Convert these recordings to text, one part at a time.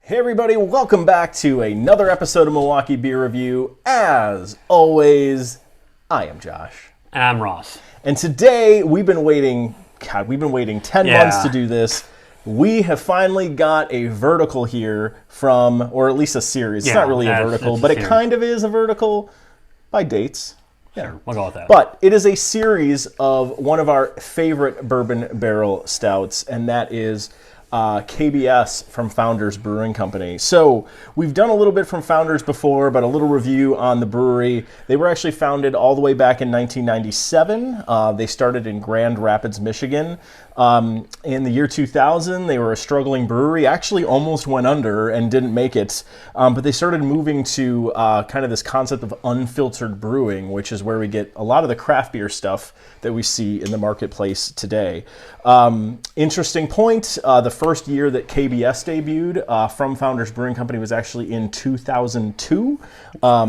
Hey everybody, welcome back to another episode of Milwaukee Beer Review. As always, I am Josh. I'm Ross. And today we've been waiting 10 months to do this. We have finally got a vertical here from, or at least a series. It's not really a vertical, but it kind of is a vertical by dates. Yeah, sure, we'll go with that. But it is a series of one of our favorite bourbon barrel stouts, and that is KBS from Founders Brewing Company. So we've done a little bit from Founders before, but a little review on the brewery. They were actually founded all the way back in 1997. They started in Grand Rapids, Michigan. In the year 2000, they were a struggling brewery, actually almost went under and didn't make it. But they started moving to kind of this concept of unfiltered brewing, which is where we get a lot of the craft beer stuff that we see in the marketplace today. Interesting point, the first year that KBS debuted from Founders Brewing Company was actually in 2002.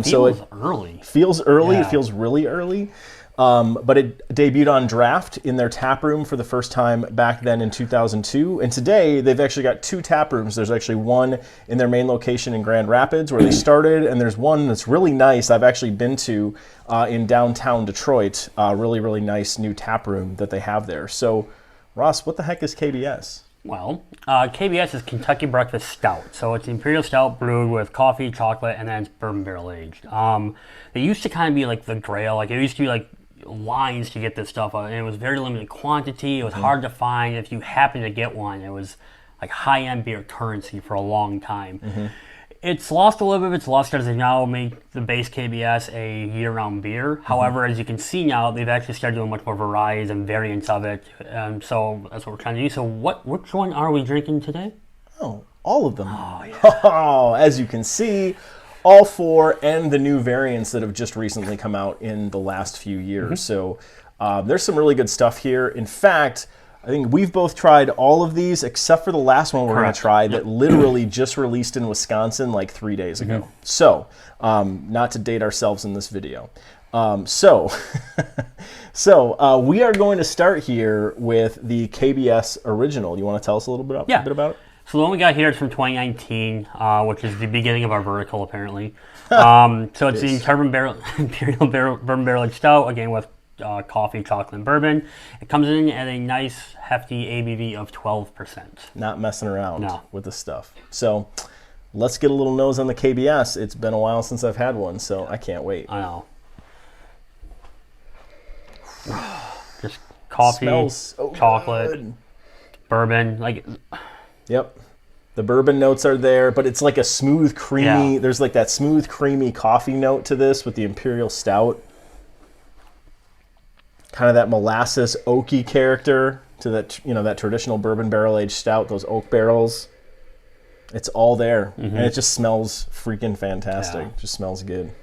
Feels early. Feels early. Yeah. It feels really early. But it debuted on draft in their tap room for the first time back then in 2002. And today they've actually got two tap rooms. There's actually one in their main location in Grand Rapids where they started, and there's one that's really nice I've actually been to in downtown Detroit. Really, really nice new tap room that they have there. So, Ross, what the heck is KBS? Well, KBS is Kentucky Breakfast Stout. So it's Imperial Stout brewed with coffee, chocolate, and then it's bourbon barrel aged. They used to kind of be like the grail. Like it used to be like lines to get this stuff, and it was very limited quantity. It was hard to find. If you happened to get one, it was like high-end beer currency for a long time. It's lost a little bit of its luster as they now make the base KBS a year-round beer. However, as you can see now, they've actually started doing much more varieties and variants of it. So that's what we're trying to do. So which one are we drinking today? Oh, all of them. Oh, yeah. As you can see, all four and the new variants that have just recently come out in the last few years. So there's some really good stuff here. In fact, I think we've both tried all of these except for the last one we're going to try that literally just released in Wisconsin like 3 days ago. So, not to date ourselves in this video. So we are going to start here with the KBS Original. You want to tell us a little bit about it? So the one we got here is from 2019, which is the beginning of our vertical, apparently. So it's the Imperial Bourbon Barrel Stout, again with coffee, chocolate, and bourbon. It comes in at a nice, hefty ABV of 12%. Not messing around with this stuff. So let's get a little nose on the KBS. It's been a while since I've had one, so I can't wait. I know. Just coffee, chocolate, bourbon. Yep. The bourbon notes are there, but it's like a smooth, creamy, there's like that smooth, creamy coffee note to this with the Imperial Stout. Kind of that molasses oaky character to that, that traditional bourbon barrel aged stout, those oak barrels. It's all there, and it just smells freaking fantastic. Yeah. Just smells good.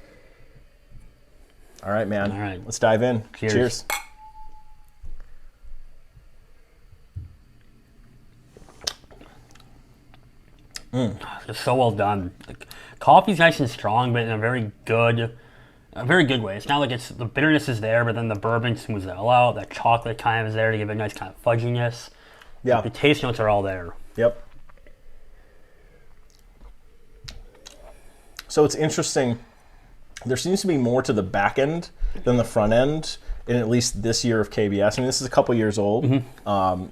All right, man. All right. Let's dive in. Cheers. It's so well done. The coffee's nice and strong, but in a very good way. It's not like the bitterness is there, but then the bourbon smooths it all out. That chocolate kind of is there to give it a nice kind of fudginess. Yeah. The taste notes are all there. Yep. So it's interesting. There seems to be more to the back end than the front end in at least this year of KBS. I mean, this is a couple years old,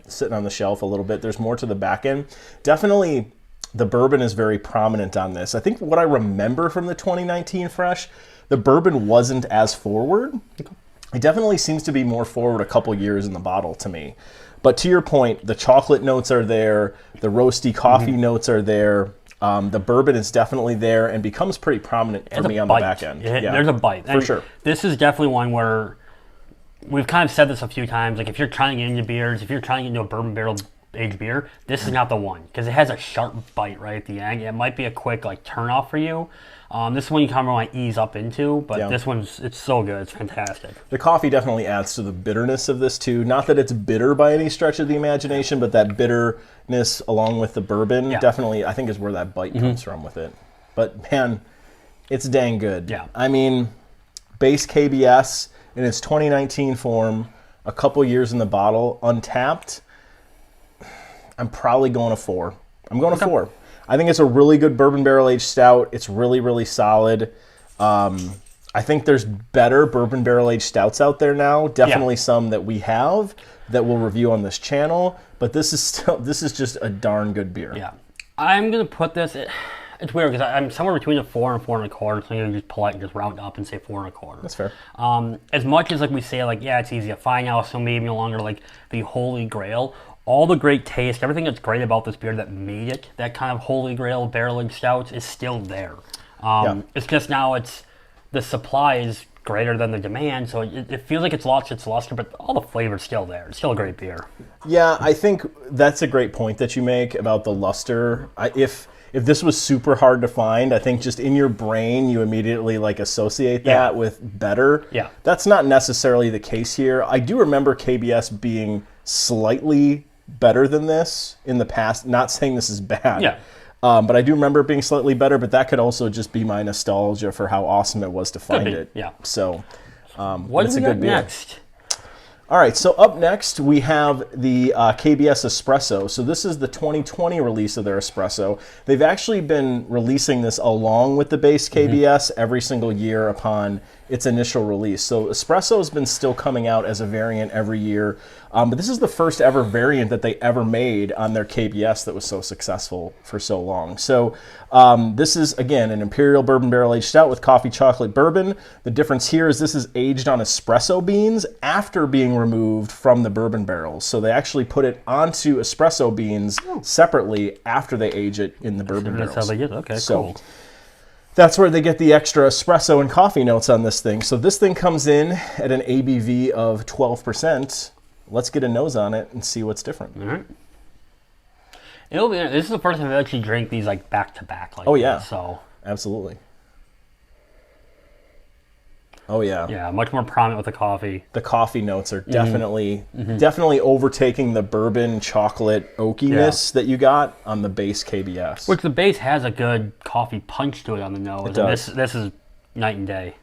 sitting on the shelf a little bit. There's more to the back end. Definitely the bourbon is very prominent on this. I think what I remember from the 2019 fresh, the bourbon wasn't as forward. It definitely seems to be more forward a couple years in the bottle to me. But to your point, the chocolate notes are there, the roasty coffee notes are there. The bourbon is definitely there and becomes pretty prominent for me on the back end. There's a bite. For sure. This is definitely one where we've kind of said this a few times. Like if you're trying to get into beers, if you're trying to get into a bourbon barrel aged beer, this is not the one because it has a sharp bite right at the end. It might be a quick turn off for you. This one you kind of want to ease up into, but this it's so good. It's fantastic. The coffee definitely adds to the bitterness of this too. Not that it's bitter by any stretch of the imagination, but that bitterness along with the bourbon definitely I think is where that bite comes from with it. But man, it's dang good. Yeah. I mean, base KBS in its 2019 form, a couple years in the bottle, Untappd. I'm probably going a 4. I'm going a 4. I think it's a really good bourbon barrel aged stout. It's really, really solid. I think there's better bourbon barrel aged stouts out there now. Definitely some that we have that we'll review on this channel. But this is just a darn good beer. Yeah, I'm gonna put this. It's weird because I'm somewhere between a 4 and 4 1/4. So I'm gonna just polite and just round up and say 4 1/4. That's fair. As much as like we say like it's easy to find now, so maybe no longer like the holy grail. All the great taste, everything that's great about this beer that made it that kind of holy grail barrel-aged stouts is still there. It's just now the supply is greater than the demand, so it feels like it's lost its luster, but all the flavor's still there. It's still a great beer. Yeah, I think that's a great point that you make about the luster. If this was super hard to find, I think just in your brain you immediately like associate that with better. Yeah. That's not necessarily the case here. I do remember KBS being slightly better than this in the past. Not saying this is bad. Yeah. But I do remember it being slightly better, but that could also just be my nostalgia for how awesome it was to find it. Yeah. So, what it's do we a got good beer. next? All right, so up next we have the KBS Espresso. So this is the 2020 release of their Espresso. They've actually been releasing this along with the base KBS every single year upon its initial release. So Espresso has been still coming out as a variant every year, but this is the first ever variant that they ever made on their KBS that was so successful for so long. So this is, again, an Imperial Bourbon Barrel Aged Stout with coffee chocolate bourbon. The difference here is this is aged on espresso beans after being removed from the bourbon barrels. So they actually put it onto espresso beans separately after they age it in the bourbon barrels. That's how they get it. Okay, cool. That's where they get the extra espresso and coffee notes on this thing. So this thing comes in at an ABV of 12%. Let's get a nose on it and see what's different. All right. This is the first time I've actually drank these like back to back. Like yeah. So absolutely. Oh yeah. Yeah, much more prominent with the coffee. The coffee notes are definitely overtaking the bourbon chocolate oakiness that you got on the base KBS. Which the base has a good coffee punch to it on the nose. It does. This is night and day.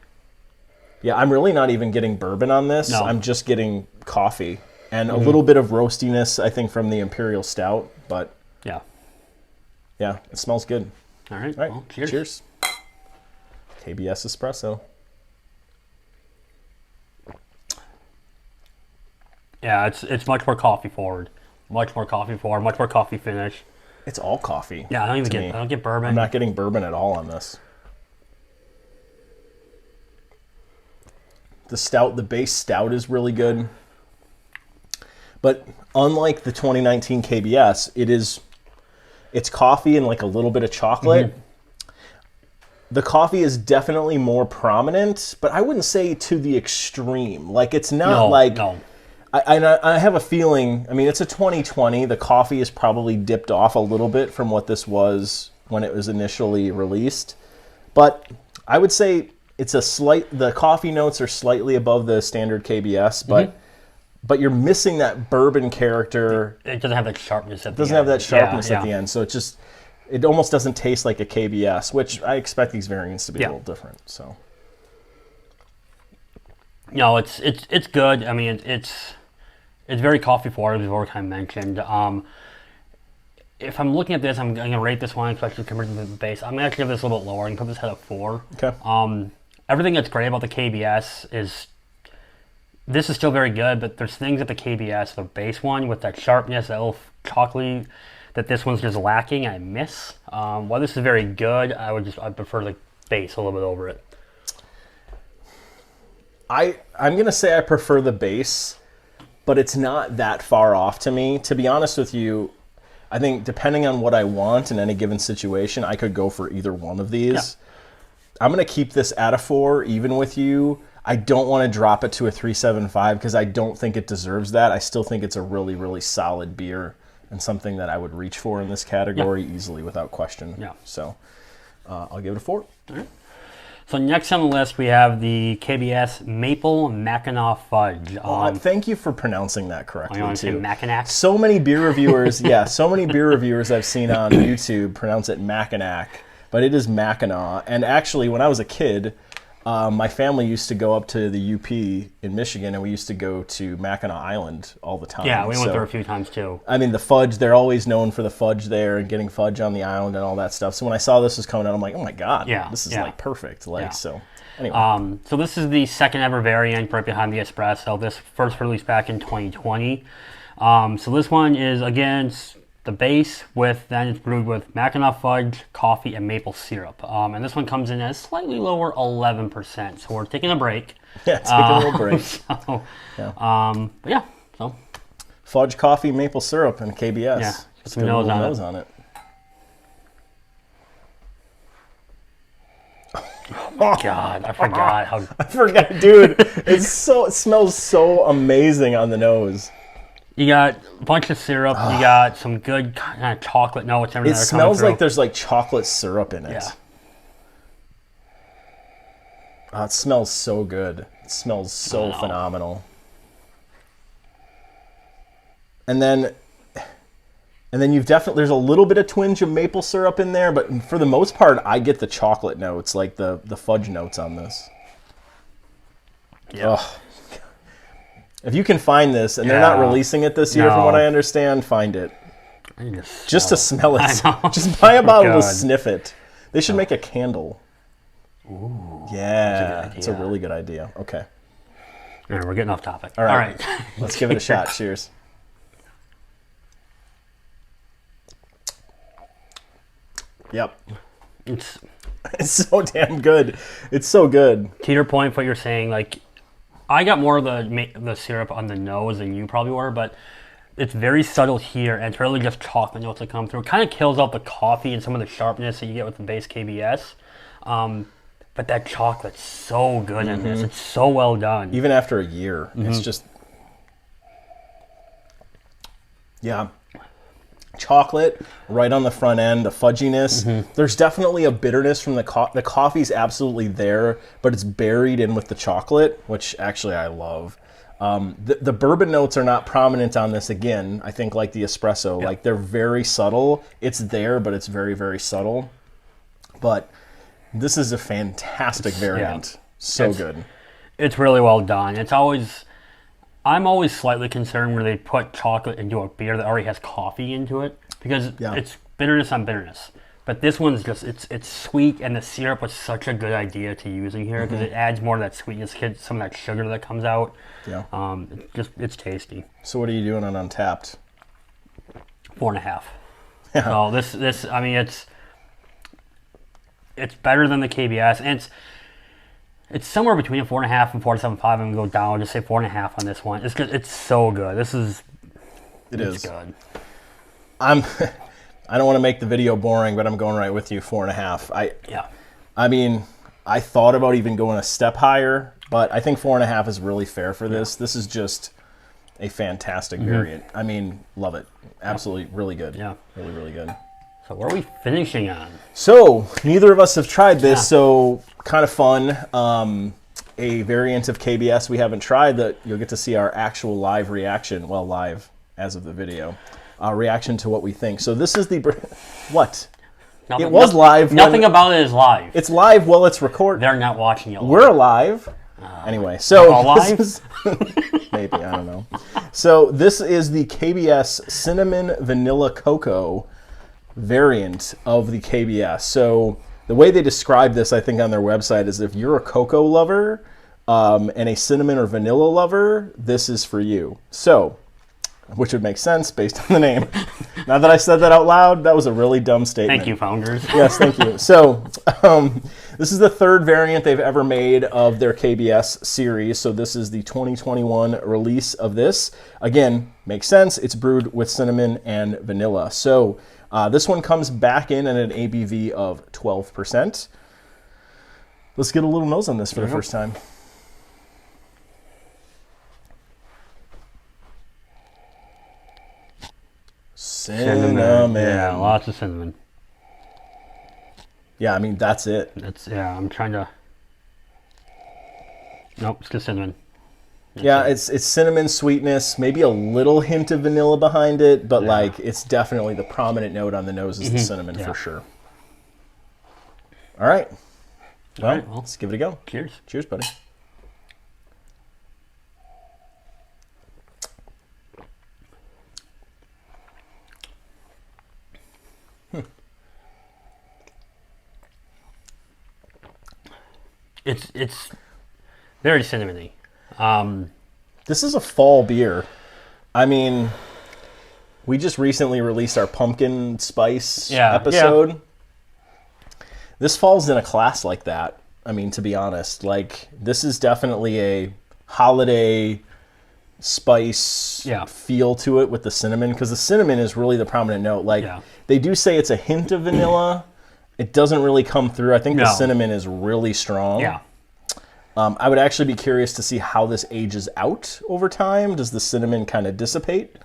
Yeah, I'm really not even getting bourbon on this. No. I'm just getting coffee and a little bit of roastiness, I think, from the Imperial Stout. But yeah, it smells good. All right. All right. Well, cheers. Cheers. KBS Espresso. Yeah, it's much more coffee forward. Much more coffee forward, much more coffee finish. It's all coffee. Yeah, I don't get bourbon. I'm not getting bourbon at all on this. The base stout is really good. But unlike the 2019 KBS, it's coffee and like a little bit of chocolate. The coffee is definitely more prominent, but I wouldn't say to the extreme. Like it's not No. I have a feeling, I mean, it's a 2020. The coffee is probably dipped off a little bit from what this was when it was initially released. But I would say the coffee notes are slightly above the standard KBS, but you're missing that bourbon character. It doesn't have that sharpness at the end. It doesn't have that sharpness at the end. So it almost doesn't taste like a KBS, which I expect these variants to be a little different. So. No, it's good. I mean, it's very coffee forward, as we've already kind of mentioned. If I'm looking at this, I'm going to rate this one, especially compared to the base. I'm going to actually give this a little bit lower. I'm going to put this at a 4. Okay. Everything that's great about the KBS is this is still very good, but there's things at the KBS, the base one, with that sharpness, that little chocolatey, that this one's just lacking. I miss. While this is very good, I prefer the base a little bit over it. I'm going to say I prefer the base, but it's not that far off to me. To be honest with you, I think depending on what I want in any given situation, I could go for either one of these. Yeah. I'm going to keep this at a 4 even with you. I don't want to drop it to a 3.75 because I don't think it deserves that. I still think it's a really, really solid beer and something that I would reach for in this category easily without question. Yeah. So I'll give it a 4. All right. So next on the list, we have the KBS Maple Mackinac Fudge. Thank you for pronouncing that correctly, too. Mackinac? So many beer reviewers, so many beer reviewers I've seen on YouTube pronounce it Mackinac, but it is Mackinac. And actually, when I was a kid, my family used to go up to the UP in Michigan, and we used to go to Mackinac Island all the time. Yeah, we went there a few times too. I mean, the fudge, they're always known for the fudge there and getting fudge on the island and all that stuff. So when I saw this was coming out, I'm like, oh my God, this is like perfect. Like, so anyway. So this is the second ever variant right behind the Espresso. This first released back in 2020. So this one is, again, the base then it's brewed with Mackinac Fudge, coffee, and maple syrup. And this one comes in at slightly lower 11%. So we're taking a break. Yeah, taking a little break. So fudge, coffee, maple syrup, and KBS. Yeah, just a little nose on it. Oh my God, I forgot how. I forgot, dude. It smells so amazing on the nose. You got a bunch of syrup. You got some good kind of chocolate notes. It smells like there's like chocolate syrup in it. Yeah. Oh, it smells so good. It smells so phenomenal. And then you've definitely, there's a little bit of twinge of maple syrup in there, but for the most part, I get the chocolate notes, like the fudge notes on this. Yeah. Oh. If you can find this, and they're not releasing it this year, from what I understand, find it. Just to smell it. Just buy a bottle to sniff it. They should make a candle. Ooh. Yeah, it's a really good idea. Okay. All right, we're getting off topic. All right. Let's give it a shot. Cheers. Yep. It's so damn good. It's so good. To your point, what you're saying, like, I got more of the syrup on the nose than you probably were, but it's very subtle here, and it's really just chocolate notes that come through. It kind of kills out the coffee and some of the sharpness that you get with the base KBS. But that chocolate's so good in this. It's so well done. Even after a year, it's just... Yeah. Chocolate right on the front end, the fudginess. There's definitely a bitterness from the coffee's absolutely there, but it's buried in with the chocolate, which actually I love. The bourbon notes are not prominent on this again. I think like the espresso, like they're very subtle. It's there, but it's very, very subtle. But this is a fantastic variant. So good. It's really well done. I'm always slightly concerned when they put chocolate into a beer that already has coffee into it, because it's bitterness on bitterness. But this one's just, it's sweet, and the syrup was such a good idea to using here, because it adds more of that sweetness, some of that sugar that comes out. Yeah. It's tasty. So what are you doing on Untappd? 4.5. Yeah. So this, I mean, it's better than the KBS, and it's somewhere between a 4.5 and 4.75. I'm gonna go down, just say 4.5 on this one. It's so good. This is it's good. I don't want to make the video boring, but I'm going right with you. 4.5. I mean, I thought about even going a step higher, but I think 4.5 is really fair for this. This is just a fantastic variant. I mean, love it. Absolutely, really good. Yeah, really, really good. So what are we finishing on? So neither of us have tried this, so kind of fun. A variant of KBS we haven't tried that you'll get to see our actual live reaction. Well, live as of the video. Reaction to what we think. So this is the... What? It was live. Nothing about it is live. It's live while it's recorded. They're not watching it live. We're live. Anyway, so... live? Maybe, I don't know. So this is the KBS Cinnamon Vanilla Cocoa variant of the KBS. So the way they describe this, I think, on their website is if you're a cocoa lover and a cinnamon or vanilla lover, this is for you. So, which would make sense based on the name. Now that I said that out loud, that was a really dumb statement. Thank you, founders. Yes, thank you. So this is the third variant they've ever made of their KBS series. So this is the 2021 release of this. Again, makes sense. It's brewed with cinnamon and vanilla. So this one comes back in at an ABV of 12%. Let's get a little nose on this for the first time. Cinnamon. Yeah, lots of cinnamon. Yeah, I mean, that's it. I'm trying to... Nope, it's just cinnamon. It's cinnamon sweetness, maybe a little hint of vanilla behind it, but like it's definitely the prominent note on the nose is the cinnamon for sure. All right. Well, right, well, let's give it a go. Cheers. Cheers, buddy. It's very cinnamony. This is a fall beer. I mean, we just recently released our pumpkin spice episode. Yeah. This falls in a class like that. I mean, to be honest, like this is definitely a holiday spice feel to it with the cinnamon, because the cinnamon is really the prominent note. Like they do say it's a hint of vanilla. It doesn't really come through. I think the cinnamon is really strong. Yeah. I would actually be curious to see how this ages out over time. Does the cinnamon kind of dissipate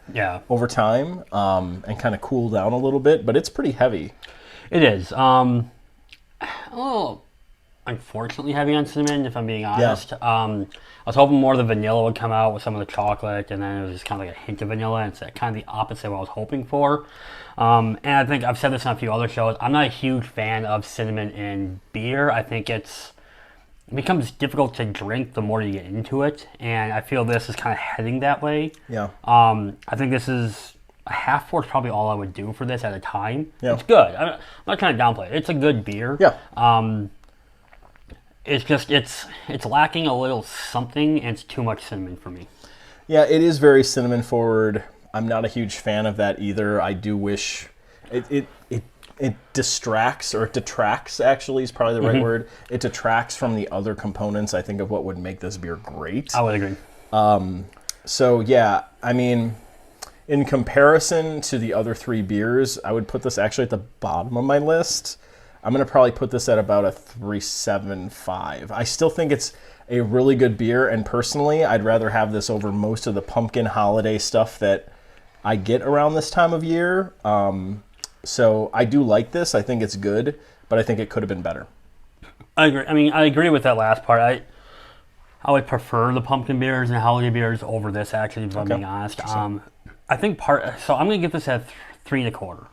over time and kind of cool down a little bit? But it's pretty heavy. It is. A little, unfortunately, heavy on cinnamon, if I'm being honest. Yeah. I was hoping more of the vanilla would come out with some of the chocolate, and then it was just kind of like a hint of vanilla, and it's kind of the opposite of what I was hoping for. And I think I've said this on a few other shows. I'm not a huge fan of cinnamon in beer. I think it becomes difficult to drink the more you get into it, and I feel this is kind of heading that way. Yeah. I think this is a half pour is probably all I would do for this at a time. Yeah. It's good. I'm not trying to downplay it. It's a good beer. Yeah. It's just it's lacking a little something, and it's too much cinnamon for me. Yeah, it is very cinnamon forward. I'm not a huge fan of that either. I do wish it distracts, or it detracts, actually is probably the right word. It detracts from the other components, I think, of what would make this beer great. I would agree. So yeah, I mean, in comparison to the other three beers, I would put this actually at the bottom of my list. I'm going to probably put this at about a 3.75. I still think it's a really good beer, and personally, I'd rather have this over most of the pumpkin holiday stuff that I get around this time of year. So I do like this. I think it's good, but I think it could have been better. I agree. I mean, I agree with that last part. I would prefer the pumpkin beers and holiday beers over this, actually, if I'm being honest. I think so I'm going to give this at 3.25.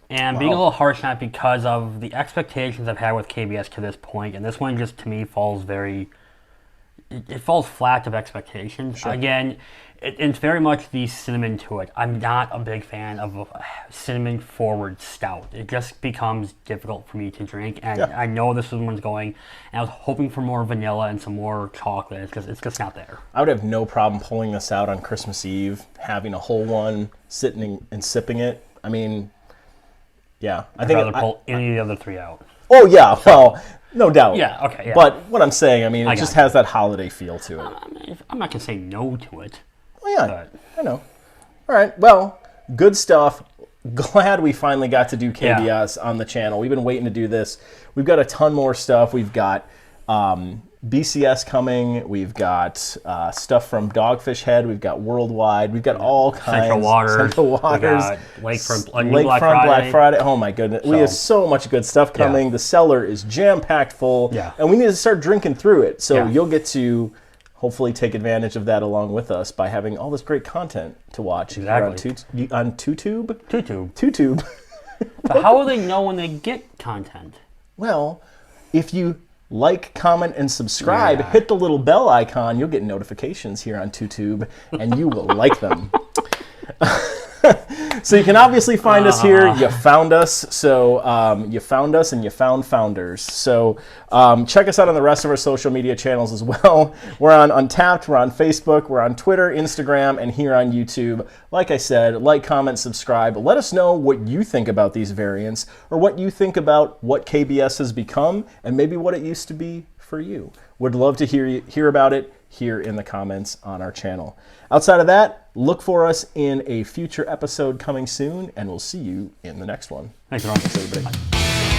And being a little harsh on it because of the expectations I've had with KBS to this point, and this one just, to me, falls it falls flat of expectations. Sure. Again, it's very much the cinnamon to it. I'm not a big fan of a cinnamon-forward stout. It just becomes difficult for me to drink, and I know this is where one's going, and I was hoping for more vanilla and some more chocolate. It's just not there. I would have no problem pulling this out on Christmas Eve, having a whole one, sitting and sipping it. I mean, yeah. I'd rather pull any of the other three out. Oh, yeah, well, no doubt. Yeah, okay, yeah. But what I'm saying, I mean, it just has that holiday feel to it. I'm not going to say no to it. Well, yeah, I know. All right, well, good stuff. Glad we finally got to do KBS on the channel. We've been waiting to do this. We've got a ton more stuff. We've got BCS coming. We've got stuff from Dogfish Head. We've got Worldwide. We've got all kinds. Central Waters. Lakefront Black Friday. Oh my goodness. We have so much good stuff coming. The cellar is jam-packed full. Yeah. And we need to start drinking through it. So you'll get to hopefully take advantage of that along with us by having all this great content to watch. Exactly. On TuTube? TuTube. So how will they know when they get content? Well, if you like, comment, and subscribe, hit the little bell icon. You'll get notifications here on TuTube, and you will like them. So you can obviously find us here. You found us. So you found us, and you found Founders. So check us out on the rest of our social media channels as well. We're on Untappd. We're on Facebook. We're on Twitter, Instagram, and here on YouTube. Like I said, like, comment, subscribe. Let us know what you think about these variants, or what you think about what KBS has become, and maybe what it used to be for you. Would love to hear about it here in the comments on our channel. Outside of that, look for us in a future episode coming soon, and we'll see you in the next one. Thanks, Ron. Thanks, everybody. Bye.